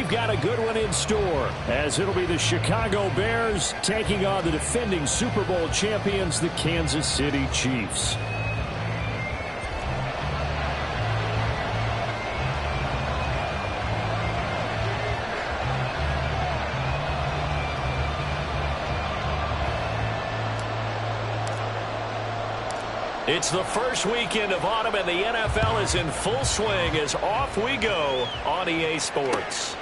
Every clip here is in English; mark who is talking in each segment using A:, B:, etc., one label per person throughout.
A: we've got a good one in store, as it'll be the Chicago Bears taking on the defending Super Bowl champions, the Kansas City Chiefs. It's the first weekend of autumn, and the NFL is in full swing as off we go on EA Sports.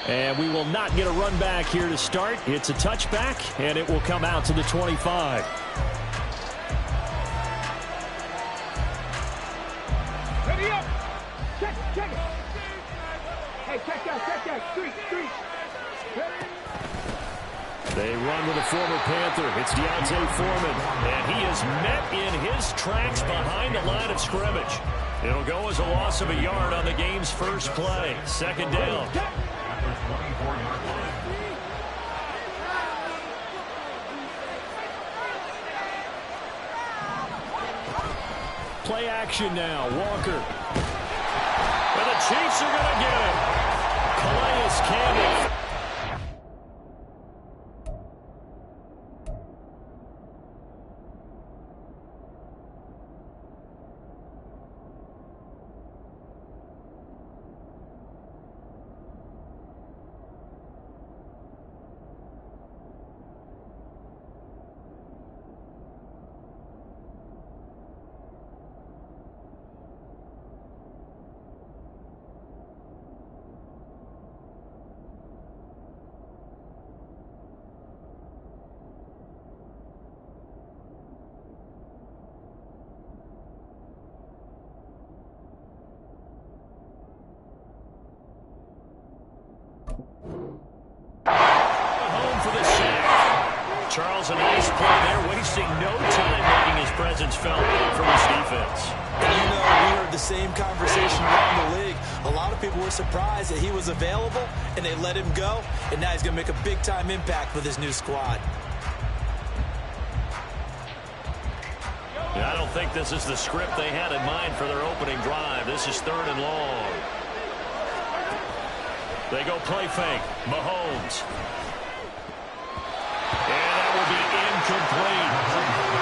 A: And we will not get a run back here to start. It's a touchback, and it will come out to the 25.
B: Ready up. Check it. Hey, check that. Street. Ready?
A: They run with a former Panther. It's D'Onta Foreman, and he is met in his tracks behind the line of scrimmage. It'll go as a loss of a yard on the game's first play. Second down. Play action now. Walker. And the Chiefs are going to get him. Calais Campbell. Charles, a nice play there, wasting no time making his presence felt from his defense.
C: You know, we heard the same conversation around the league. A lot of people were surprised that he was available, and they let him go, and now he's going to make a big-time impact with his new squad.
A: I don't think this is the script they had in mind for their opening drive. This is 3rd and long. They go play fake. Mahomes. Incomplete.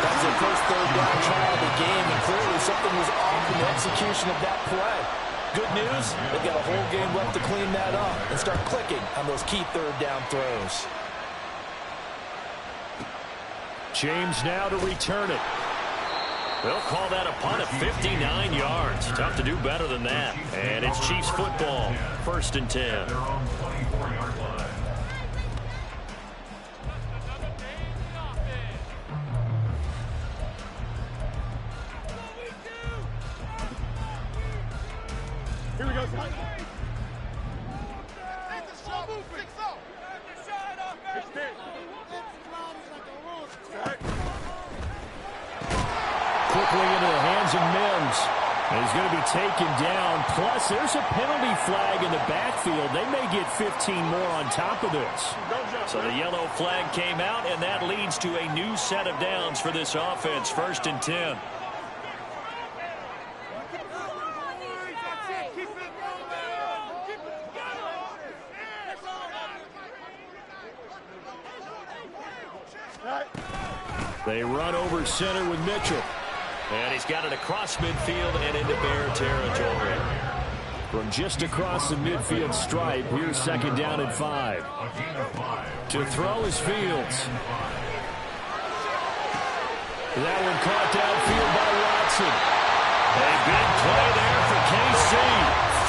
C: That's the first 3rd down try of the game, and clearly something was off in the execution of that play. Good news, they've got a whole game left to clean that up and start clicking on those key 3rd down throws.
A: James now to return it. They'll call that a punt of 59 yards. Tough to do better than that. And it's Chiefs football, 1st and 10.
B: Here we go, guys.
A: Quickly into the hands of Mims. And he's going to be taken down. Plus, there's a penalty flag in the backfield. They may get 15 more on top of this. So the yellow flag came out, and that leads to a new set of downs for this offense. 1st and 10. They run over center with Mitchell. And he's got it across midfield and into Bear territory. From just across the midfield stripe, here's 2nd down and 5. To throw is Fields. That one caught downfield by Watson. A big play there for KC.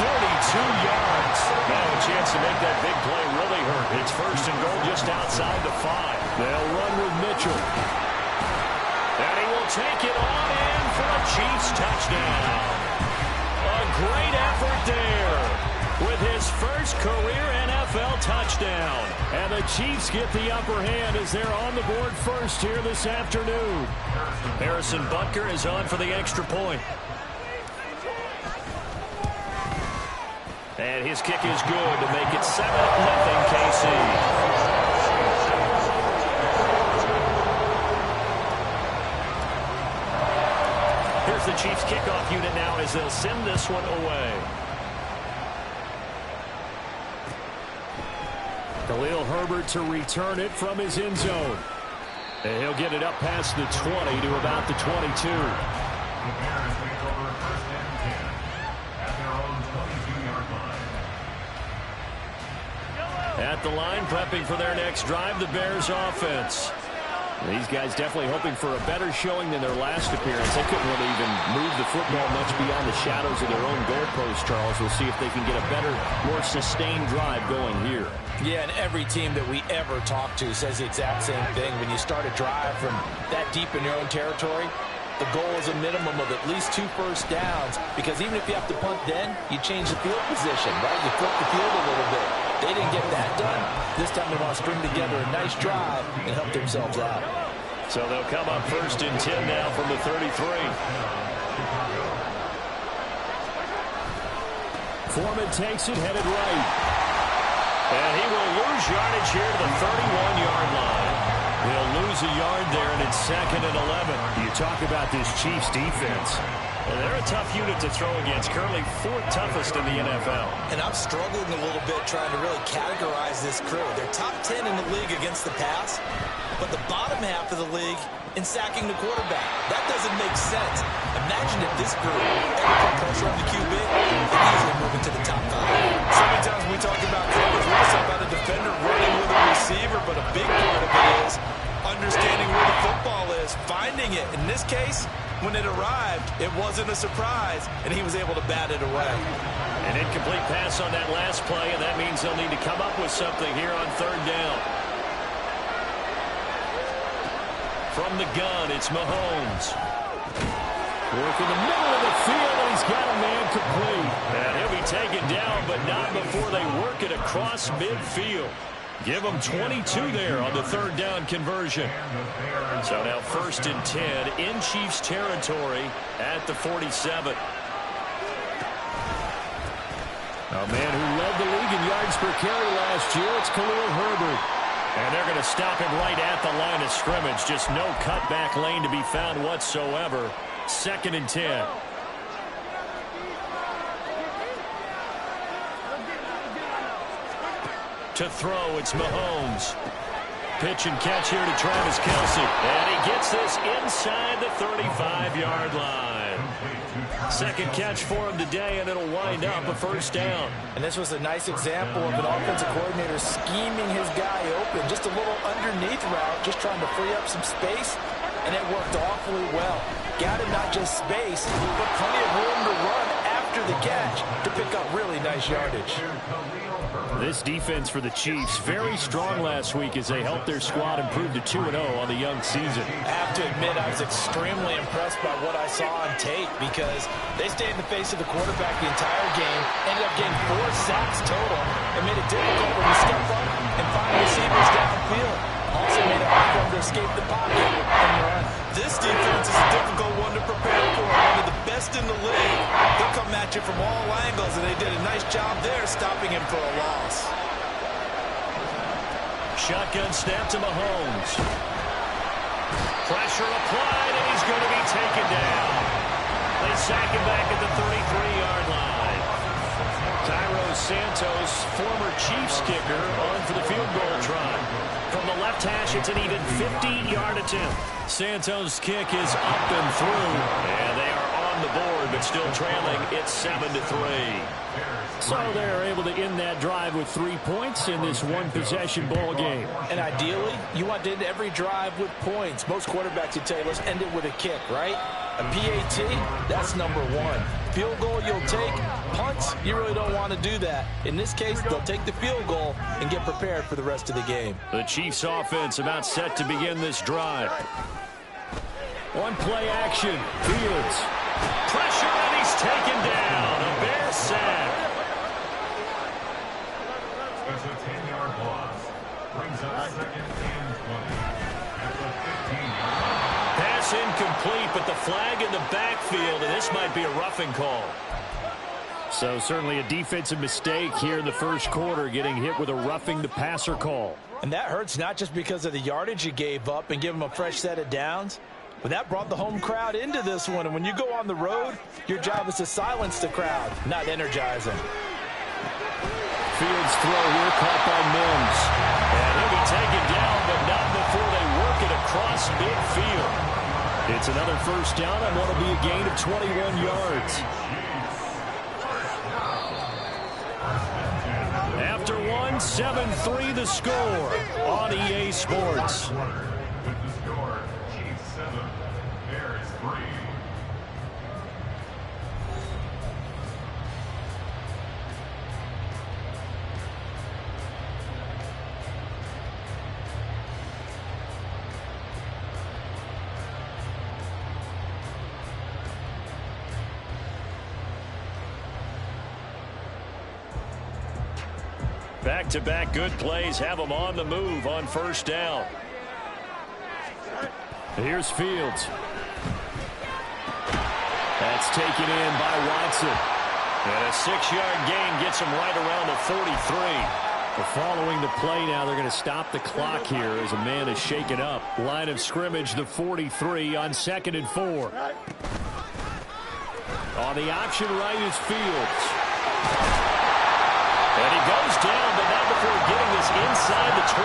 A: 42 yards. Now a chance to make that big play really hurt. It's 1st and goal just outside the 5. They'll run with Mitchell. And he will take it on in for a Chiefs touchdown. A great effort there with his first career NFL touchdown. And the Chiefs get the upper hand as they're on the board first here this afternoon. Harrison Butker is on for the extra point. And his kick is good to make it 7-0 KC. The Chiefs kickoff unit now as they'll send this one away. Khalil Herbert to return it from his end zone. And he'll get it up past the 20 to about the 22. At the line, prepping for their next drive, the Bears offense. These guys definitely hoping for a better showing than their last appearance. They couldn't really even move the football much beyond the shadows of their own goalpost, Charles. We'll see if they can get a better, more sustained drive going here.
C: Yeah, and every team that we ever talk to says the exact same thing. When you start a drive from that deep in your own territory, the goal is a minimum of at least 2 first downs, because even if you have to punt then, you change the field position, right? You flip the field a little bit. They didn't get that done. This time they want to string together a nice drive and help themselves out.
A: So they'll come up 1st and 10 now from the 33. Foreman takes it, headed right. And he will lose yardage here to the 31-yard line. He'll lose a yard there, and it's 2nd and 11. You talk about this Chiefs defense. Well, they're a tough unit to throw against, currently 4th toughest in the NFL.
C: And I'm struggling a little bit trying to really categorize this crew. They're top 10 in the league against the pass, but the bottom half of the league in sacking the quarterback. That doesn't make sense. Imagine if this group ever put pressure on the QB, they'd easily move into the top 5.
D: So many times we talk about coverage, we talk about a defender running with a receiver, but a big part of it is understanding where the football is, finding it. In this case, when it arrived, it wasn't a surprise, and he was able to bat it away.
A: An incomplete pass on that last play, and that means they'll need to come up with something here on 3rd down. From the gun, it's Mahomes. Work in the middle of the field, and he's got a man complete. And he'll be taken down, but not before they work it across midfield. Give them 22 there on the 3rd down conversion. So now 1st and 10 in Chiefs territory at the 47. A man who led the league in yards per carry last year, it's Khalil Herbert. And they're going to stop him right at the line of scrimmage. Just no cutback lane to be found whatsoever. 2nd and 10. To throw, it's Mahomes. Pitch and catch here to Travis Kelce. And he gets this inside the 35-yard line. 2nd catch for him today, and it'll wind up a 1st down.
C: And this was a nice example of an offensive coordinator scheming his guy open. Just a little underneath route, just trying to free up some space, and it worked awfully well. Got him not just space, but plenty of room to run after the catch to pick up really nice yardage.
A: This defense for the Chiefs, very strong last week as they helped their squad improve to 2-0 on the young season.
C: I have to admit, I was extremely impressed by what I saw on tape, because they stayed in the face of the quarterback the entire game, ended up getting 4 sacks total, and made it difficult for him to step up and find receivers downfield. Also made it hard for him to escape the pocket and run.
D: This defense is a difficult one to prepare for. One of the best in the league. They'll come at you from all angles, and they did a nice job there stopping him for a loss.
A: Shotgun snap to Mahomes. Pressure applied, and he's going to be taken down. They sack him back at the 33-yard line. Cairo Santos, former Chiefs kicker, on for the field goal try. From the left hash, it's an even 50-yard attempt. Santos' kick is up and through, and they are on the board, but still trailing. It's 7-3. So they're able to end that drive with 3 points in this one-possession ball game.
C: And ideally, you want to end every drive with points. Most quarterbacks would tell you, let's end it with a kick, right? A PAT, that's number 1. Field goal you'll take. Punts, you really don't want to do that. In this case, they'll take the field goal and get prepared for the rest of the game.
A: The Chiefs offense about set to begin this drive. One play action. Fields. Pressure, and he's taken down. A Bear sack.
E: It's a 10-yard loss. Brings up 2nd and 20 at the 15-yard line.
A: Pass incomplete, but the flag in the backfield, and this might be a roughing call. So certainly a defensive mistake here in the first quarter, getting hit with a roughing the passer call.
C: And that hurts not just because of the yardage you gave up and give them a fresh set of downs, but that brought the home crowd into this one. And when you go on the road, your job is to silence the crowd, not energize them.
A: Fields throw here, caught by Mims. And he'll be taken down, but not before they work it across midfield. It's another first down on what will be a gain of 21 yards. After one, 7-3 the score on EA Sports.
E: With the score, Chiefs 7, Bears 3.
A: Back-to-back good plays have them on the move on first down. Here's Fields. That's taken in by Watson. And a 6-yard gain gets him right around the 43. Following the play now, they're going to stop the clock here as a man is shaken up. Line of scrimmage, the 43 on 2nd and 4. On the option right is Fields. And he goes down, but not before getting this inside the 25.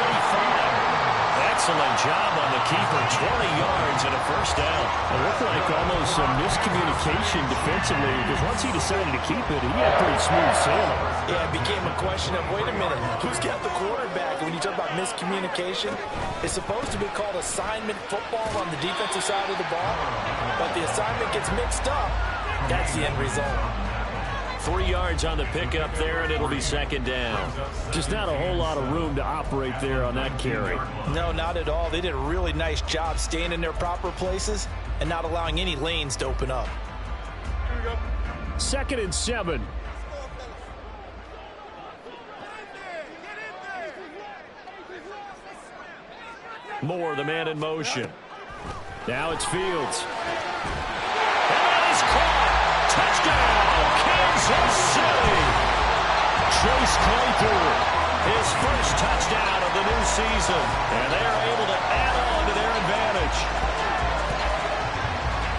A: Excellent job on the keeper. 20 yards and a first down.
B: It looked like almost some miscommunication defensively because once he decided to keep it, he had pretty smooth sailing.
C: Yeah, it became a question of, wait a minute, who's got the quarterback? And when you talk about miscommunication, it's supposed to be called assignment football on the defensive side of the ball. But the assignment gets mixed up. That's the end result.
A: 3 yards on the pickup there, and it'll be 2nd down.
B: Just not a whole lot of room to operate there on that carry.
C: No, not at all. They did a really nice job staying in their proper places and not allowing any lanes to open up.
B: 2nd and 7.
A: Moore, the man in motion. Now it's Fields. And that is caught. Touchdown, Kansas City. Chase Claypool, his first touchdown of the new season. And they are able to add on to their advantage.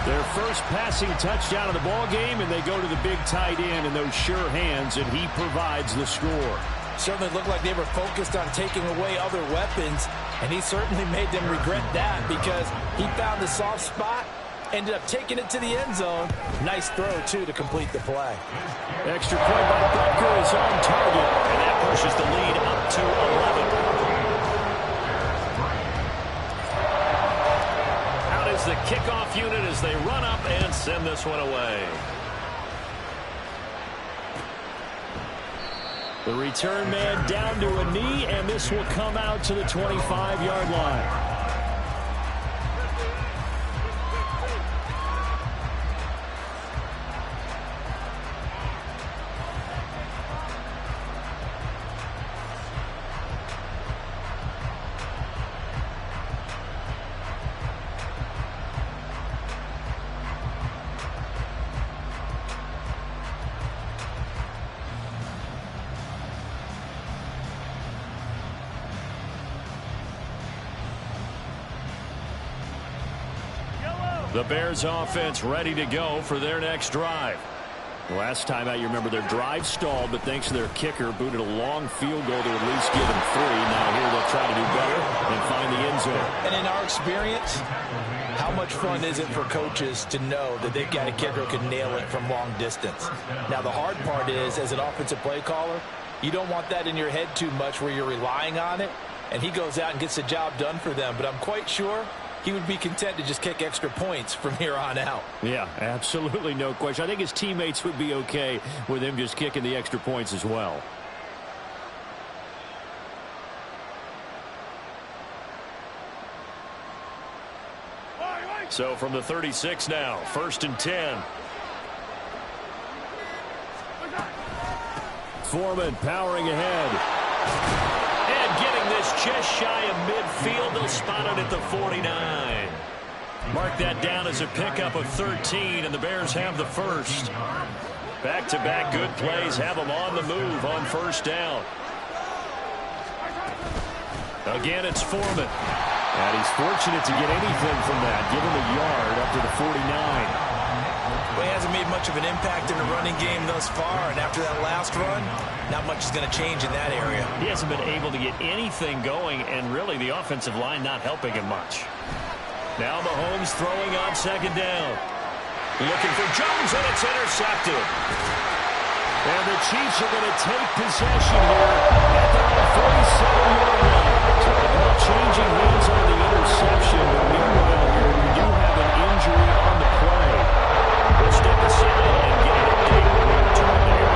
B: Their first passing touchdown of the ball game, and they go to the big tight end in those sure hands, and he provides the score.
C: Certainly looked like they were focused on taking away other weapons, and he certainly made them regret that because he found the soft spot, ended up taking it to the end zone. Nice throw, too, to complete the play.
B: Extra point by Butker is on target.
A: And that pushes the lead up to 11. Out is the kickoff unit as they run up and send this one away.
B: The return man down to a knee, and this will come out to the 25-yard line.
A: The Bears offense ready to go for their next drive.
B: Last time out, you remember their drive stalled, but thanks to their kicker, booted a long field goal to at least give them 3. Now here they'll try to do better and find the end zone.
C: And in our experience, how much fun is it for coaches to know that they've got a kicker who can nail it from long distance? Now, the hard part is, as an offensive play caller, you don't want that in your head too much where you're relying on it, and he goes out and gets the job done for them. But I'm quite sure he would be content to just kick extra points from here on out.
B: Yeah, absolutely no question. I think his teammates would be okay with him just kicking the extra points as well.
A: So from the 36 now, 1st and 10.
B: Foreman powering ahead.
A: And getting this just shy of midfield. They'll spot it at the 49. Mark that down as a pickup of 13, and the Bears have the first. Back-to-back good plays have them on the move on first down. Again, it's Foreman.
B: And he's fortunate to get anything from that. Give him a yard up to the 49.
C: Well, he hasn't made much of an impact in the running game thus far, and after that last run, not much is going to change in that area.
B: He hasn't been able to get anything going, and really the offensive line not helping him much. Now Mahomes throwing on second down. Looking for Jones, and it's intercepted. And the Chiefs are going to take possession here at their own 47-yard line. Changing hands on the interception, but meanwhile here we do have an injury on the play. We'll step aside and get an update when we return there.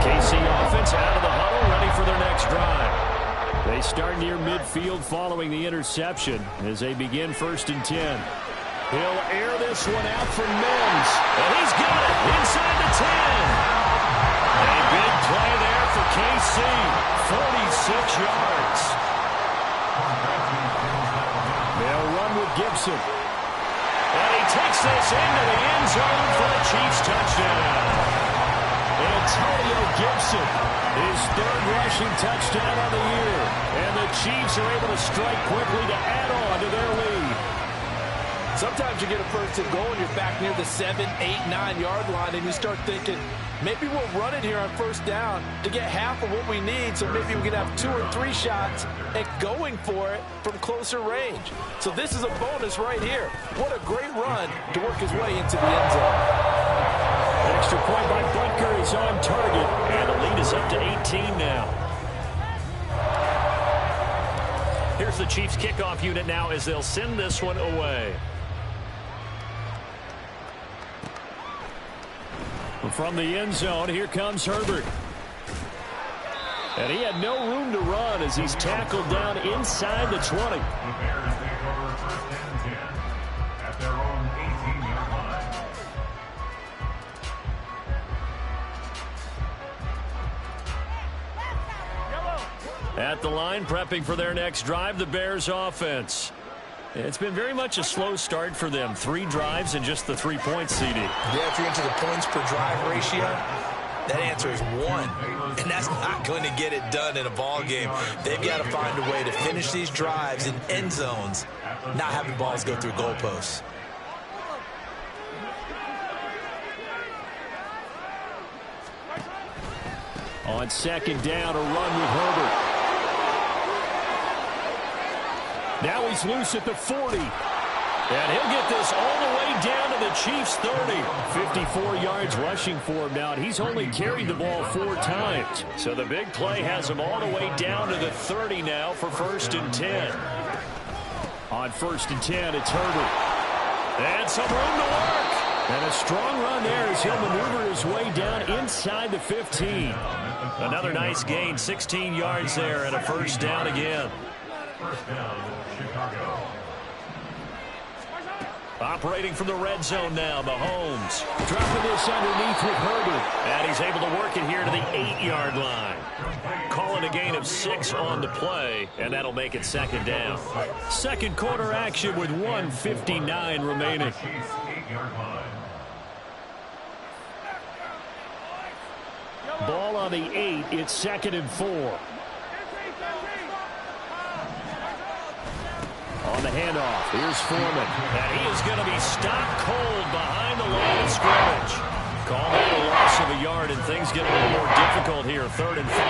B: KC offense out of the huddle, ready for their next drive. They start near midfield following the interception as they begin 1st and 10. He'll air this one out for Mims. And he's got it inside the 10. A big play there for KC. 46 yards. They'll run with Gibson. And he takes this into the end zone for the Chiefs touchdown. Antonio Gibson, his 3rd rushing touchdown of the year. And the Chiefs are able to strike quickly to add on to their lead.
C: Sometimes you get a first and goal and you're back near the 7, 8, 9-yard line, and you start thinking, maybe we'll run it here on first down to get half of what we need, so maybe we can have 2 or 3 shots at going for it from closer range. So this is a bonus right here. What a great run to work his way into the end zone.
B: Extra point by Butker is on target, and the lead is up to 18 now. Here's the Chiefs kickoff unit now as they'll send this one away. From the end zone, here comes Herbert. And he had no room to run as he's tackled down inside the 20.
E: The Bears take over 1st and 10 at their own 18-yard line.
B: At the line, prepping for their next drive, the Bears offense. It's been very much a slow start for them. 3 drives and just the 3 points, CD.
C: Yeah, if you're into the points per drive ratio, that answer is 1. And that's not going to get it done in a ball game. They've got to find a way to finish these drives in end zones, not having balls go through goalposts.
B: On second down, a run with Herbert. Now he's loose at the 40. And he'll get this all the way down to the Chiefs' 30. 54 yards rushing for him now, and he's only carried the ball 4 times. So the big play has him all the way down to the 30 now for 1st and 10. On 1st and 10, it's Herbert. And some room to work. And a strong run there as he'll maneuver his way down inside the 15. Another nice gain, 16 yards there, and a 1st down again.
E: First down, Chicago.
B: Operating from the red zone now, Mahomes. Dropping this underneath with Herbert. And he's able to work it here to the 8-yard line. Calling a gain of 6 on the play, and that'll make it 2nd down. Second quarter action with 1:59 remaining.
E: Chiefs 8-yard line.
B: Ball on the 8. It's 2nd and 4. On the handoff, here's Foreman. And he is going to be stopped cold behind the line of scrimmage. Call that a loss of a yard, and things get a little more difficult here, 3rd and 5.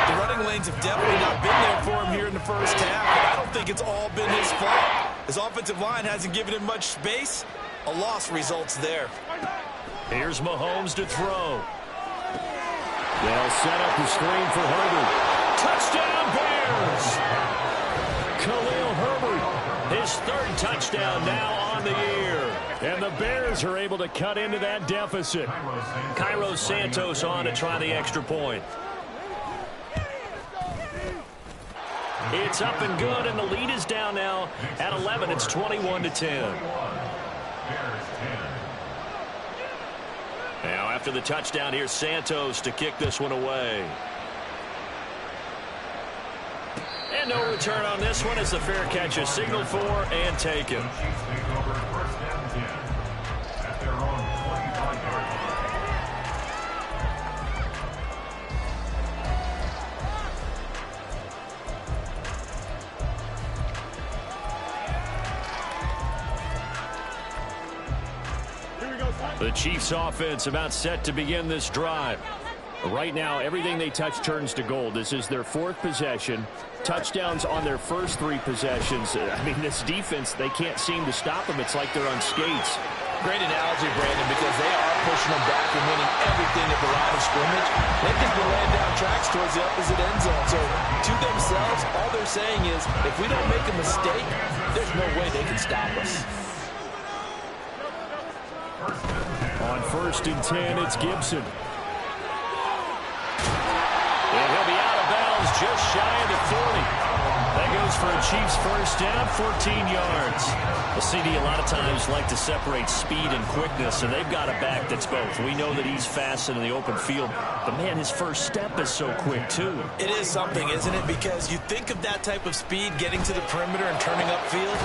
C: The running lanes have definitely not been there for him here in the first half, but I don't think it's all been his fault. His offensive line hasn't given him much space. A loss results there.
B: Here's Mahomes to throw. They'll set up the screen for Herbert. Touchdown, Bears! Khalil Herbert, his 3rd touchdown now on the year. And the Bears are able to cut into that deficit. Cairo Santos on to try the extra point. It's up and good, and the lead is down now at 11. It's 21-10. Now after the touchdown, here's Santos to kick this one away. And no return on this one as the fair catch is signaled for and taken.
E: Chiefs take over 1st and 10 at their own 25-yard line.
B: The Chiefs offense about set to begin this drive. Right now, everything they touch turns to gold. This is their 4th possession. Touchdowns on their first 3 possessions. I mean, this defense, they can't seem to stop them. It's like they're on skates.
C: Great analogy, Brandon, because they are pushing them back and winning everything at the line of scrimmage. They've just been laying down tracks towards the opposite end zone. So to themselves, all they're saying is, if we don't make a mistake, there's no way they can stop us.
B: On 1st and 10, it's Gibson. And he'll be out of bounds just shy of the 40. That goes for a Chiefs first down, 14 yards. The CD a lot of times like to separate speed and quickness, and they've got a back that's both. We know that he's fast in the open field, but, man, his first step is so quick, too.
C: It is something, isn't it? Because you think of that type of speed getting to the perimeter and turning upfield,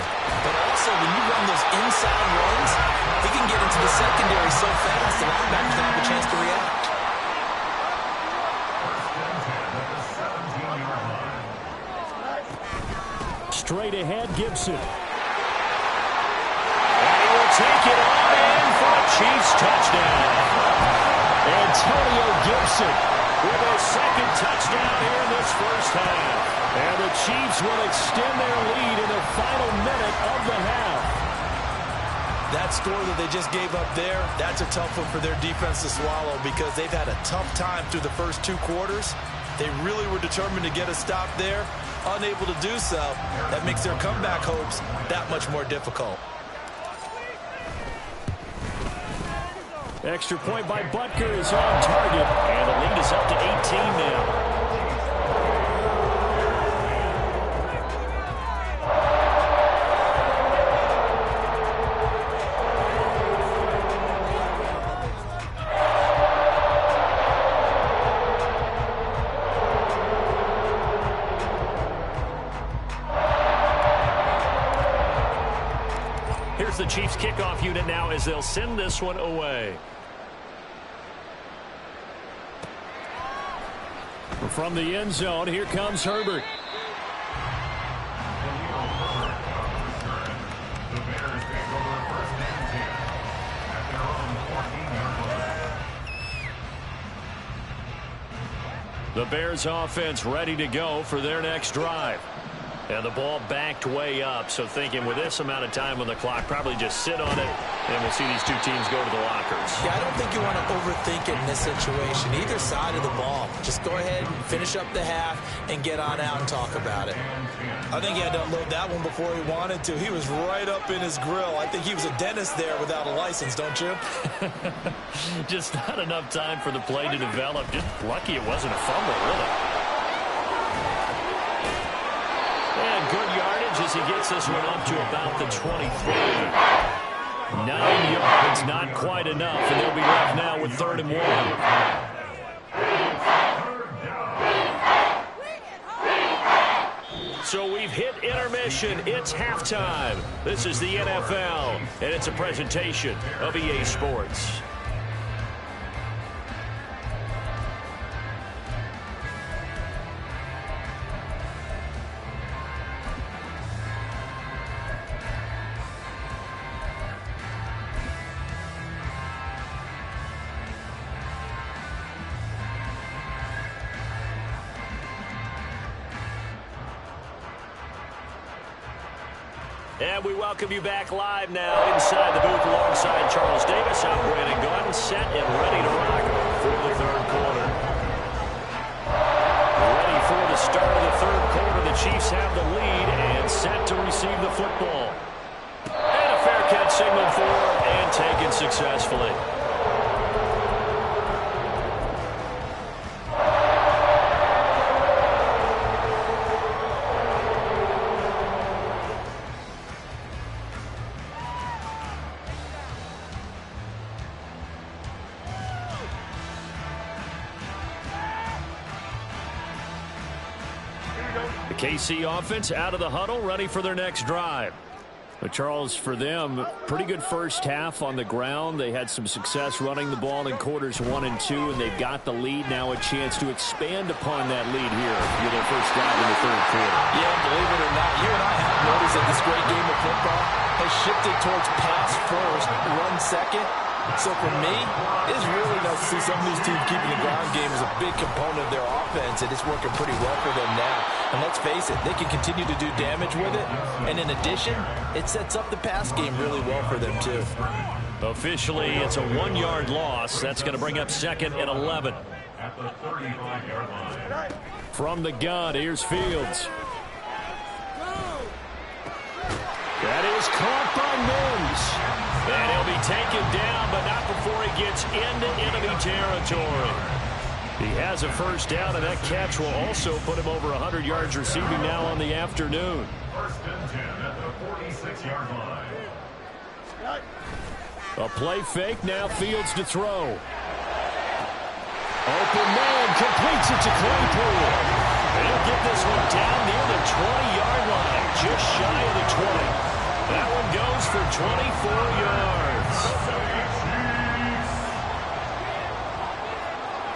C: but also when you run those inside runs, he can get into the secondary so fast that linebackers don't have a chance to react.
B: Straight ahead, Gibson. And he will take it on in for a Chiefs touchdown. Antonio Gibson with a 2nd touchdown here in this first half. And the Chiefs will extend their lead in the final minute of the half.
C: That score that they just gave up there, that's a tough one for their defense to swallow because they've had a tough time through the first 2 quarters. They really were determined to get a stop there. Unable to do so, that makes their comeback hopes that much more difficult.
B: Extra point by Butker is on target, and the lead is up to 18 now. Here's the Chiefs kickoff unit now as they'll send this one away. From the end zone, here comes Herbert.
E: The Bears take over 1st and 10 at their own 14-yard line.
B: The Bears offense ready to go for their next drive. And the ball backed way up, so thinking with this amount of time on the clock, probably just sit on it, and we'll see these 2 teams go to the lockers.
C: Yeah, I don't think you want to overthink it in this situation. Either side of the ball. Just go ahead and finish up the half and get on out and talk about it. I think he had to unload that one before he wanted to. He was right up in his grill. I think he was a dentist there without a license, don't you?
B: Just not enough time for the play to develop. Just lucky it wasn't a fumble, really. And good yardage as he gets this one up to about the 23. 9 yards, not quite enough, and they'll be left now with 3rd and 1. So we've hit intermission. It's halftime. This is the NFL, and it's a presentation of EA Sports. And we welcome you back live now inside the booth alongside Charles Davis. I'm Brandon Gaudin, set and ready to rock for the 3rd quarter. Ready for the start of the 3rd quarter. The Chiefs have the lead and set to receive the football. And a fair catch signaled for and taken successfully. The KC offense out of the huddle, ready for their next drive. But Charles, for them, pretty good first half on the ground. They had some success running the ball in quarters 1 and 2, and they've got the lead. Now a chance to expand upon that lead here for their first drive in the 3rd quarter.
C: Yeah, believe it or not, you and I have noticed that this great game of football has shifted towards pass first, run second. So for me, it's really nice to see some of these teams keeping the ground game as a big component of their offense, and it's working pretty well for them now. And let's face it, they can continue to do damage with it. And in addition, it sets up the pass game really well for them too.
B: Officially, it's a 1-yard loss. That's going to bring up 2nd and 11.
E: At the 35-yard line.
B: From the gun, here's Fields. That is caught by Mims. And he'll be taken down, but not before he gets into enemy territory. He has a first down, and that catch will also put him over 100 yards receiving now on the afternoon.
E: 1st and 10 at the 46-yard line.
B: A play fake, now Fields to throw. Open man, completes it to Claypool. And he'll get this one down near the 20-yard line, just shy of the 20. That one goes for 24 yards.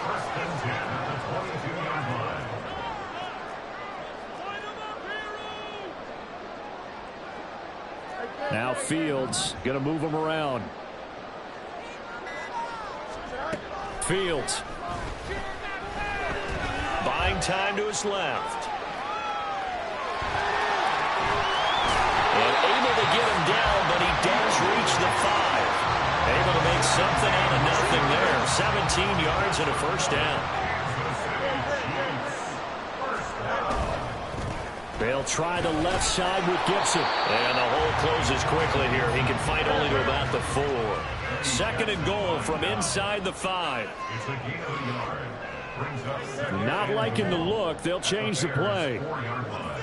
E: 1st and 10 at the 22-yard line.
B: Now Fields going to move him around. Fields. Buying time to his left. And able to get him down, but he does reach the 5. Able to make something out of nothing there. 17 yards and a first down. They'll try the left side with Gibson. And the hole closes quickly here. He can fight only to about the 4. 2nd and goal from inside the 5.
E: It's a gain of a yard. Brings up 2nd.
B: Not liking the look. They'll change the play.
E: 4-yard line.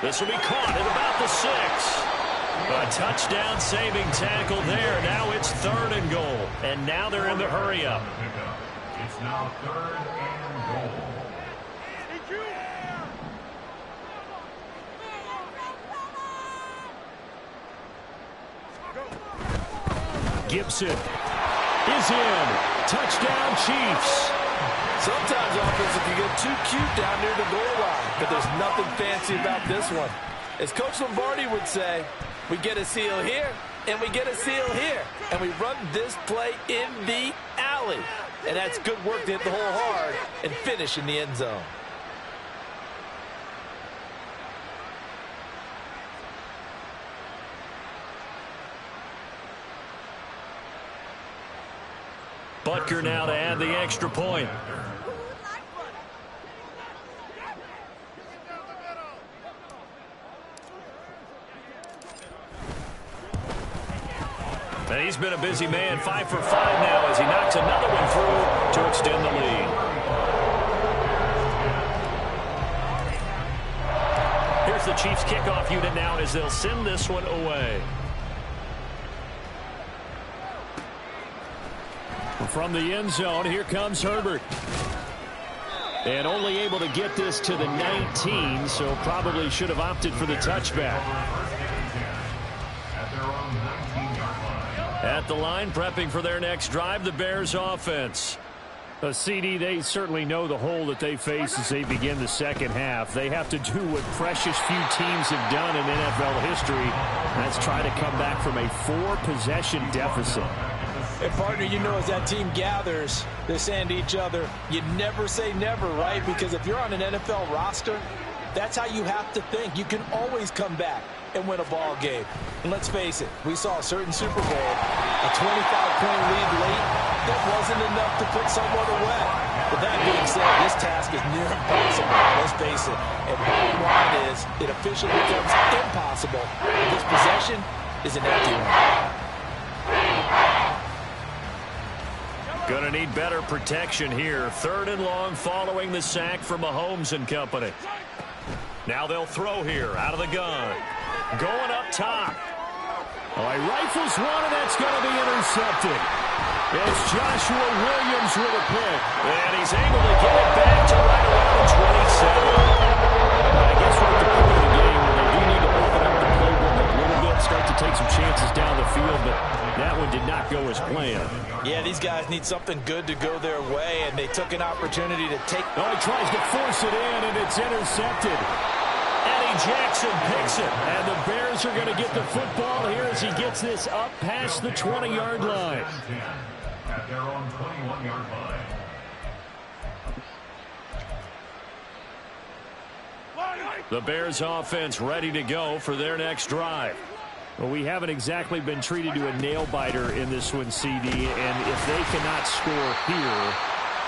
B: This will be caught at about the 6. A touchdown saving tackle there. Now it's 3rd and goal. And now they're in the hurry up.
E: It's now 3rd and goal.
B: Gibson is in. Touchdown, Chiefs.
C: Sometimes offenses can get too cute down near the goal line, but there's nothing fancy about this one. As Coach Lombardi would say, we get a seal here, and we get a seal here, and we run this play in the alley. And that's good work to hit the hole hard and finish in the end zone.
B: Butker now to add the extra point. And he's been a busy man, 5 for 5 now as he knocks another one through to extend the lead. Here's the Chiefs kickoff unit now as they'll send this one away. From the end zone, here comes Herbert. And only able to get this to the 19, so probably should have opted for the touchback. At the line, prepping for their next drive, the Bears offense. CD, they certainly know the hole that they face as they begin the second half. They have to do what precious few teams have done in NFL history. That's try to come back from a 4-possession deficit.
C: And partner, you know, as that team gathers, they're saying to each other, you never say never, right? Because if you're on an NFL roster, that's how you have to think. You can always come back and win a ball game. And let's face it, we saw a certain Super Bowl, a 25-point lead late, that wasn't enough to put someone away. But that being said, this task is near impossible. Let's face it. And bottom line is, it officially becomes impossible. This possession is an empty one.
B: Gonna need better protection here. 3rd and long following the sack from Mahomes and company. Now they'll throw here out of the gun. Going up top. Oh, he rifles one, and that's going to be intercepted. It's Joshua Williams with a pick. And he's able to get it back to right around 27. I guess we're at the point of the game where they do need to open up the playbook a little bit, start to take some chances down the field, but that one did not go as planned.
C: Yeah, these guys need something good to go their way, and they took an opportunity to take...
B: Oh, he tries to force it in, and it's intercepted. Eddie Jackson Jackson picks it. And the Bears are going to get the football here as he gets this up past the 20-yard line.
E: At their own 21-yard line.
B: The Bears offense ready to go for their next drive. Well, we haven't exactly been treated to a nail-biter in this one, CD, and if they cannot score here,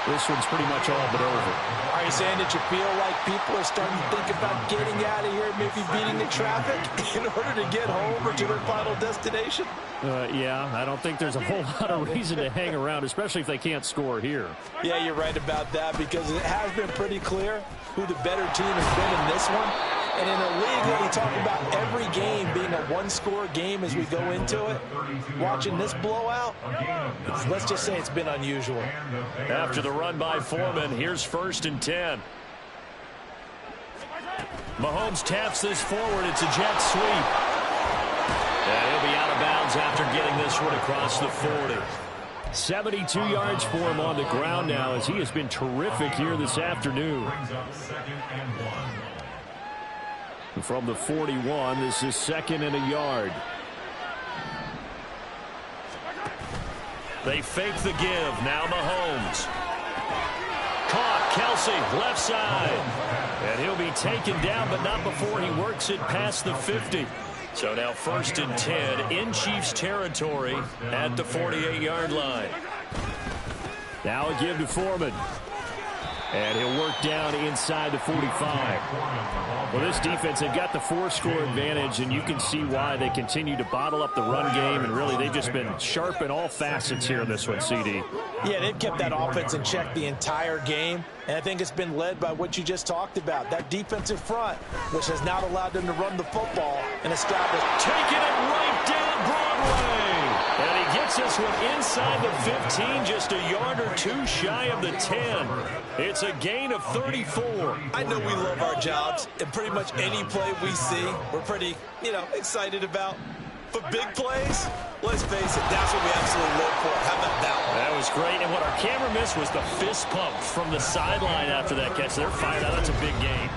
B: this one's pretty much all but over.
C: Are you saying that you feel like people are starting to think about getting out of here, maybe beating the traffic in order to get home or to their final destination?
B: Yeah, I don't think there's a whole lot of reason to hang around, especially if they can't score here.
C: Yeah, you're right about that because it has been pretty clear who the better team has been in this one. And in a league where we talk about every game being a one-score game as we go into it, watching this blowout, let's just say it's been unusual.
B: After the run by Foreman, here's 1st and 10. Mahomes taps this forward. It's a jet sweep. And he'll be out of bounds after getting this one across the 40. 72 yards for him on the ground now as he has been terrific here this afternoon. From the 41, this is 2nd and a yard. They fake the give. Now Mahomes. Caught. Kelsey, left side. And he'll be taken down, but not before he works it past the 50. So now 1st and 10 in Chiefs territory at the 48-yard line. Now a give to Foreman. And he'll work down inside the 45. Well, this defense, they've got the 4-score advantage, and you can see why they continue to bottle up the run game, and really they've just been sharp in all facets here in this one, CD.
C: Yeah, they've kept that offense in check the entire game, and I think it's been led by what you just talked about, that defensive front, which has not allowed them to run the football and establish.
B: Taking it right down Broadway. And he gets this one inside the 15, just a yard or two shy of the 10. It's a gain of 34.
C: I know we love our jobs, and pretty much any play we see, we're pretty, excited about. But big plays, let's face it, that's what we absolutely live for. How about that one?
B: That was great, and what our camera missed was the fist pump from the sideline after that catch. They're fired out. That's a big gain.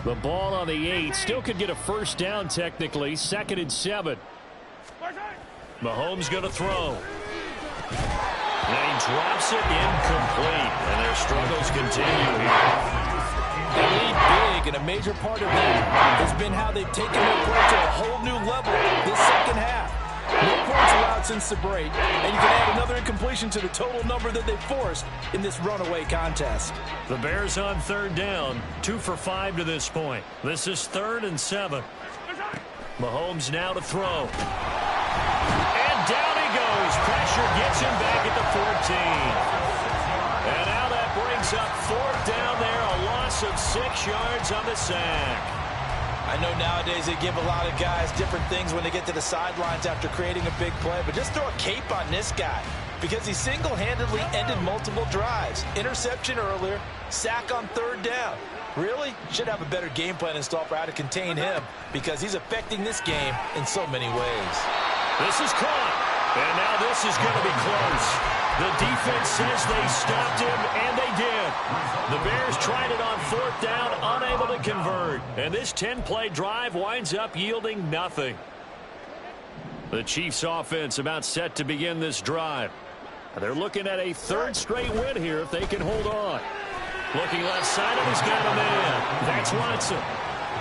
B: The ball on the 8. Still could get a first down technically. 2nd and 7. Mahomes going to throw. And he drops it incomplete. And their struggles continue here.
C: They lead big, and a major part of that has been how they've taken their play to a whole new level this second half. No points allowed since the break, and you can add another incompletion to the total number that they forced in this runaway contest.
B: The Bears on 3rd down, 2 for 5 to this point. This is 3rd and 7. Mahomes now to throw. And down he goes. Pressure gets him back at the 14. And now that brings up 4th down there, a loss of 6 yards on the sack.
C: I know nowadays they give a lot of guys different things when they get to the sidelines after creating a big play, but just throw a cape on this guy because he single-handedly ended multiple drives. Interception earlier, sack on 3rd down. Really? Should have a better game plan installed for how to contain him because he's affecting this game in so many ways.
B: This is caught, and now this is going to be close. The defense says they stopped him, and they did. The Bears tried it on 4th down, unable to convert. And this 10-play drive winds up yielding nothing. The Chiefs offense about set to begin this drive. They're looking at a 3rd straight win here if they can hold on. Looking left side, and he's got a man. That's Watson.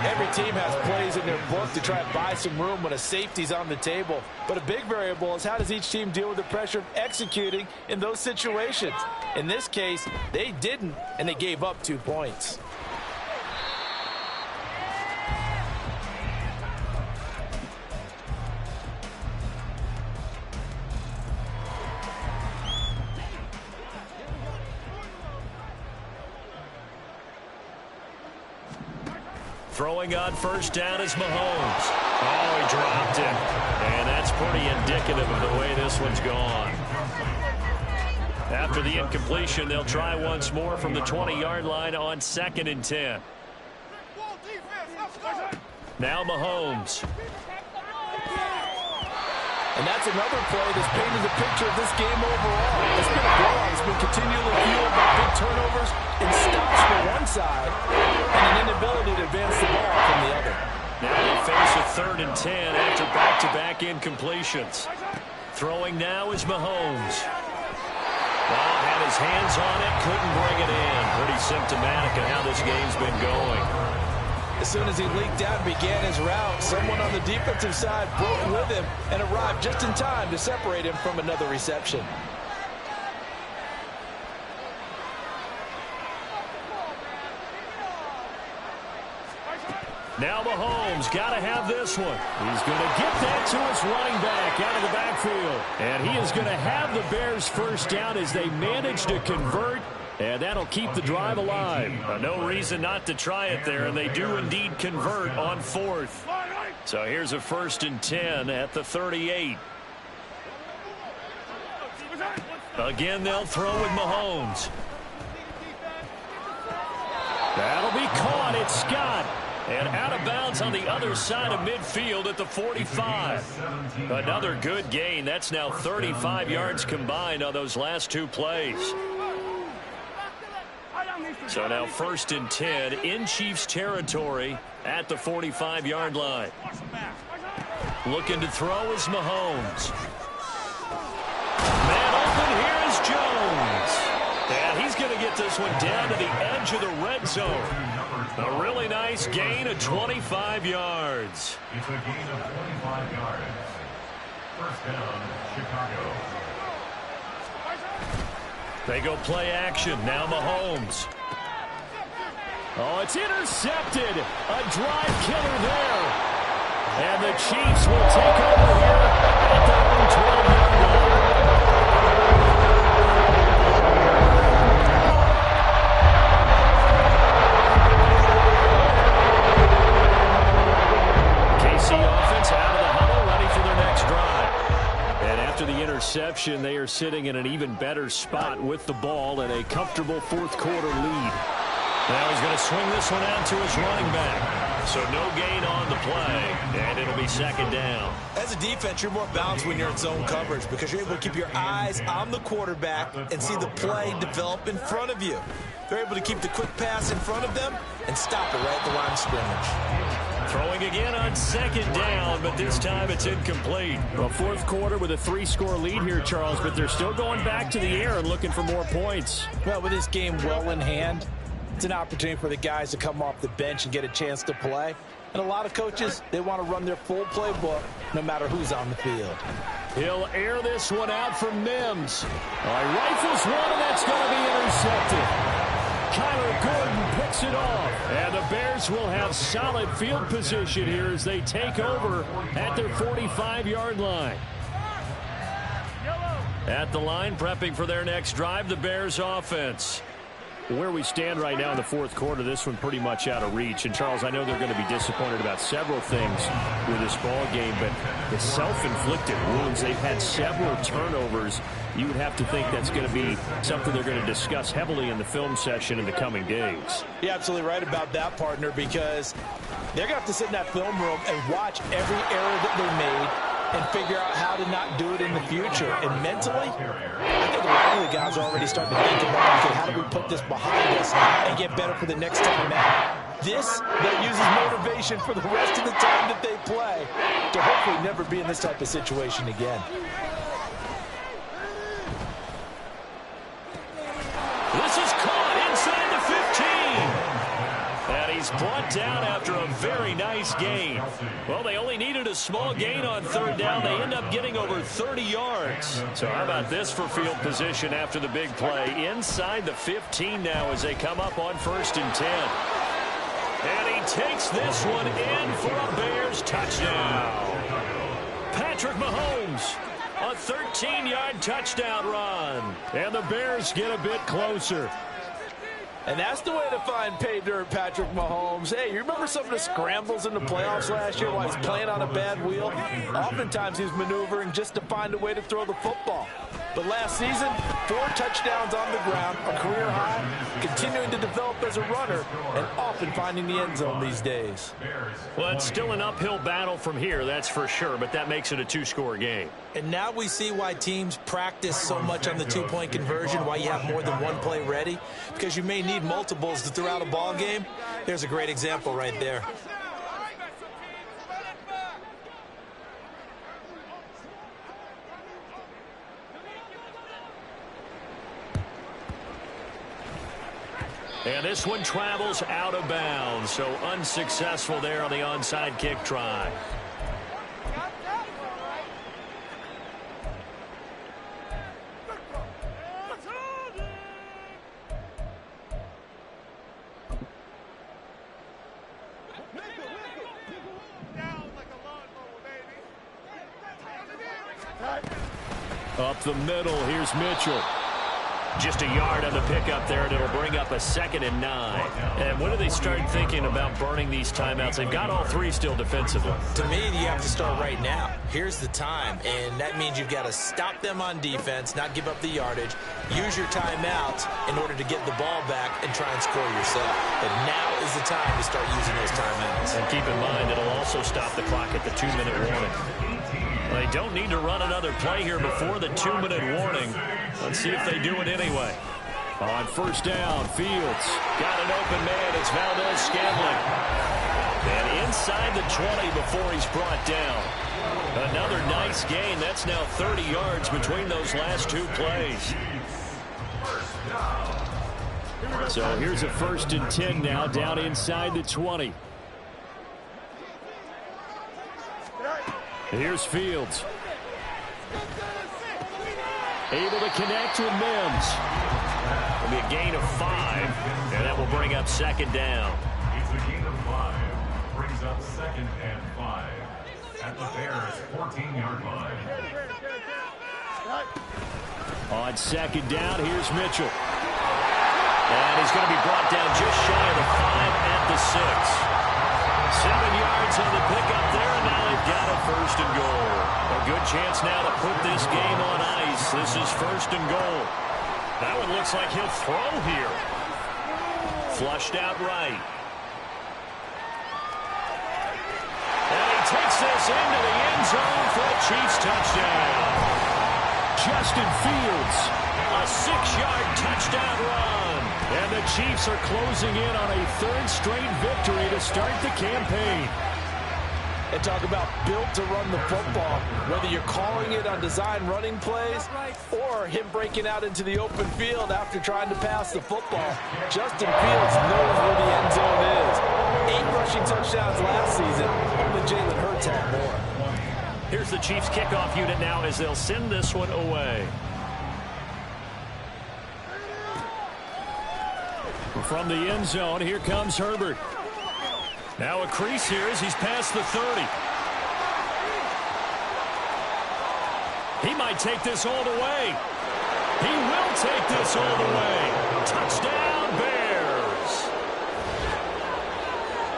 C: Every team has plays in their book to try and buy some room when a safety's on the table. But a big variable is how does each team deal with the pressure of executing in those situations. In this case, they didn't, and they gave up 2 points.
B: Throwing on 1st down is Mahomes. Oh, he dropped it. And that's pretty indicative of the way this one's gone. After the incompletion, they'll try once more from the 20-yard line on 2nd and 10. Now Mahomes.
C: And that's another play that's painted the picture of this game overall. It's been a blowout. It's been continually fueled by big turnovers and stops for one side and an inability to advance the ball from the other.
B: Now they face a 3rd and 10 after back-to-back incompletions. Throwing now is Mahomes. Well, had his hands on it, couldn't bring it in. Pretty symptomatic of how this game's been going.
C: As soon as he leaked out and began his route, someone on the defensive side broke with him and arrived just in time to separate him from another reception.
B: Now Mahomes got to have this one. He's going to get that to his running back out of the backfield. And he is going to have the Bears first down as they manage to convert. And that'll keep the drive alive. No reason not to try it there, and they do indeed convert on 4th. So here's a 1st and 10 at the 38. Again, they'll throw with Mahomes. That'll be caught. It's Scott. And out of bounds on the other side of midfield at the 45. Another good gain. That's now 35 yards combined on those last 2 plays. So now 1st and 10 in Chiefs territory at the 45-yard line. Looking to throw is Mahomes. Man open, here is Jones. And he's going to get this one down to the edge of the red zone. A really nice gain of 25 yards.
E: It's a gain of 25 yards. First down, Chicago.
B: They go play action. Now Mahomes. Oh, it's intercepted. A drive killer there. And the Chiefs will take over here at their own 12-yard line. KC offense out of the huddle, ready for their next drive. And after the interception, they are sitting in an even better spot with the ball and a comfortable 4th quarter lead. Now he's going to swing this one out to his running back. So no gain on the play, and it'll be 2nd down.
C: As a defense, you're more balanced when you're in zone coverage because you're able to keep your eyes on the quarterback and see the play develop in front of you. They're able to keep the quick pass in front of them and stop it right at the line of scrimmage.
B: Throwing again on 2nd down, but this time it's incomplete. Well, 4th quarter with a 3-score lead here, Charles, but they're still going back to the air and looking for more points.
C: Well, with this game well in hand, it's an opportunity for the guys to come off the bench and get a chance to play. And a lot of coaches, they want to run their full playbook no matter who's on the field.
B: He'll air this one out for Mims. He rifles one, and that's going to be intercepted. Kyler Gordon picks it off. And the Bears will have solid field position here as they take over at their 45-yard line. At the line, prepping for their next drive, the Bears offense. Where we stand right now in the 4th quarter, this one pretty much out of reach. And, Charles, I know they're going to be disappointed about several things with this ball game, but the self-inflicted wounds, they've had several turnovers. You would have to think that's going to be something they're going to discuss heavily in the film session in the coming days.
C: You're absolutely right about that, partner, because they're going to have to sit in that film room and watch every error that they made and figure out how to not do it in the future. And mentally, I think a lot of the guys are already starting to think about, okay, how do we put this behind us and get better for the next time out? This, that uses motivation for the rest of the time that they play to hopefully never be in this type of situation again.
B: This is caught inside the 15. And he's brought down after a very nice gain. Well, they only needed a small gain on 3rd down. They end up getting over 30 yards. So how about this for field position after the big play? Inside the 15 now as they come up on 1st and 10. And he takes this one in for a Bears touchdown. Patrick Mahomes, a 13-yard touchdown run. And the Bears get a bit closer.
C: And that's the way to find pay dirt, Patrick Mahomes. Hey, you remember some of the scrambles in the playoffs last year while he's playing on a bad wheel? Oftentimes he was maneuvering just to find a way to throw the football. But last season, 4 touchdowns on the ground, a career high, continuing to develop as a runner, and often finding the end zone these days.
B: Well, it's still an uphill battle from here, that's for sure, but that makes it a 2-score game.
C: And now we see why teams practice so much on the 2-point conversion, why you have more than one play ready, because you may need multiples throughout a ball game. There's a great example right there.
B: And this one travels out of bounds, so unsuccessful there on the onside kick try. Up the middle, here's Mitchell. Just a yard on the pickup there, and it'll bring up a 2nd and 9. And when do they start thinking about burning these timeouts? They've got all 3 still defensively.
C: To me, you have to start right now. Here's the time, and that means you've got to stop them on defense, not give up the yardage, use your timeouts in order to get the ball back and try and score yourself. But now is the time to start using those timeouts.
B: And keep in mind, it'll also stop the clock at the 2-minute warning. They don't need to run another play here before the 2-minute warning. Let's see if they do it anyway. On first down, Fields got an open man. It's Valdez-Scantling. And inside the 20 before he's brought down. Another nice gain. That's now 30 yards between those last 2 plays. So here's a 1st and 10 now, down inside the 20. Here's Fields. Able to connect with Mims. It'll be a gain of 5, and that will bring up 2nd down.
E: It's a gain of 5. Brings up 2nd and 5. At the Bears' 14-yard line.
B: On 2nd down, here's Mitchell. And he's going to be brought down just shy of the 5 at the 6. 7 yards on the pickup there, and now they've got a 1st and goal. A good chance now to put this game on ice. This is 1st and goal. That one looks like he'll throw here. Flushed out right. And he takes this into the end zone for a Chiefs touchdown. Justin Fields, a 6-yard touchdown run. And the Chiefs are closing in on a 3rd straight victory to start the campaign.
C: And talk about built to run the football. Whether you're calling it on design running plays or him breaking out into the open field after trying to pass the football, Justin Fields knows where the end zone is. 8 rushing touchdowns last season. Only Jalen Hurts had more.
B: Here's the Chiefs kickoff unit now as they'll send this one away. From the end zone, here comes Herbert. Now a crease here as he's past the 30. He might take this all the way. He will take this all the way. Touchdown, Bears.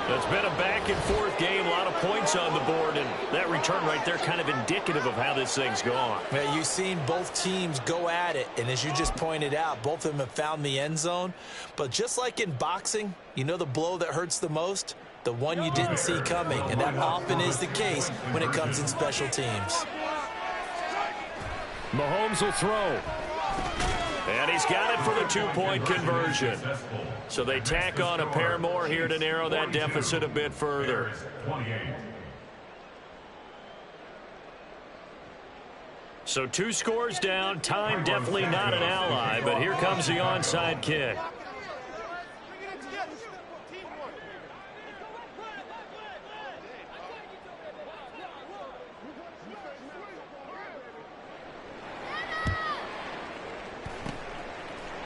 B: It's been a back-and-forth game, a lot of points on the board, and that return right there kind of indicative of how this thing's gone.
C: Yeah, you've seen both teams go at it, and as you just pointed out, both of them have found the end zone. But just like in boxing, you know the blow that hurts the most? The one you didn't see coming, and that often is the case when it comes in special teams.
B: Mahomes will throw. And he's got it for the 2-point conversion. So they tack on a pair more here to narrow that deficit a bit further. So 2 scores down. Time definitely not an ally, but here comes the onside kick.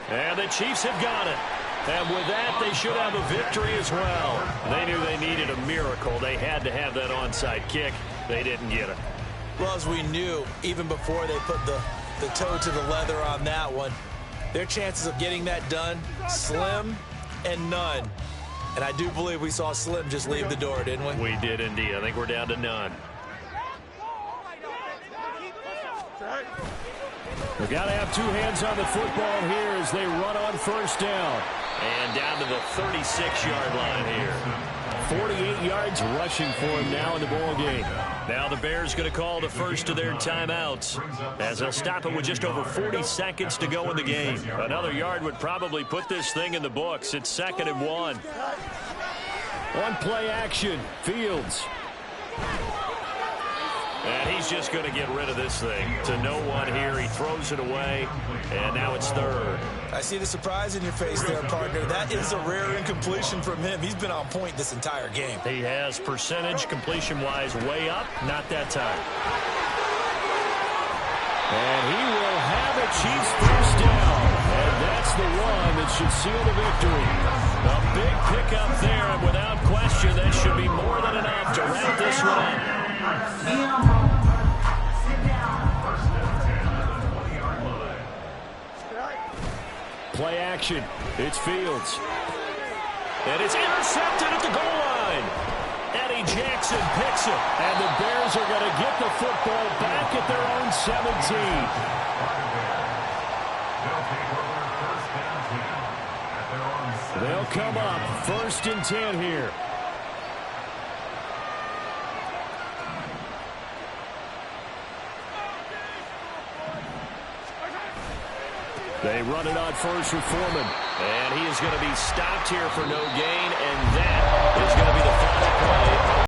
B: And the Chiefs have got it. And with that, they should have a victory as well. They knew they needed a miracle. They had to have that onside kick. They didn't get it.
C: Well, as we knew, even before they put the toe to the leather on that one, their chances of getting that done, slim and none. And I do believe we saw Slim just leave the door, didn't we?
B: We did indeed. I think we're down to none. They've got to have two hands on the football here as they run on first down.
A: And down to the 36-yard line here.
B: 48 yards rushing for him now in the ball game.
A: Now the Bears going to call the first of their timeouts as they'll stop it with just over 40 seconds to go in the game. Another yard would probably put this thing in the books. It's 2nd and 1.
B: On play action, Fields.
A: And he's just going to get rid of this thing to no one here. He throws it away, and now it's 3rd.
C: I see the surprise in your face there, partner. That is a rare incompletion from him. He's been on point this entire game.
A: He has percentage completion-wise way up. Not that time.
B: And he will have a Chiefs first down. And that's the one that should seal the victory.
A: A big pickup there, and without question, that should be more than enough to wrap this one up.
B: Play action. It's Fields.
A: And it's intercepted at the goal line. Eddie Jackson picks it.
B: And the Bears are going to get the football back at their own 17. They'll come up 1st and 10 here. They run it on first with Foreman.
A: And he is going to be stopped here for no gain, and that is going to be the final play.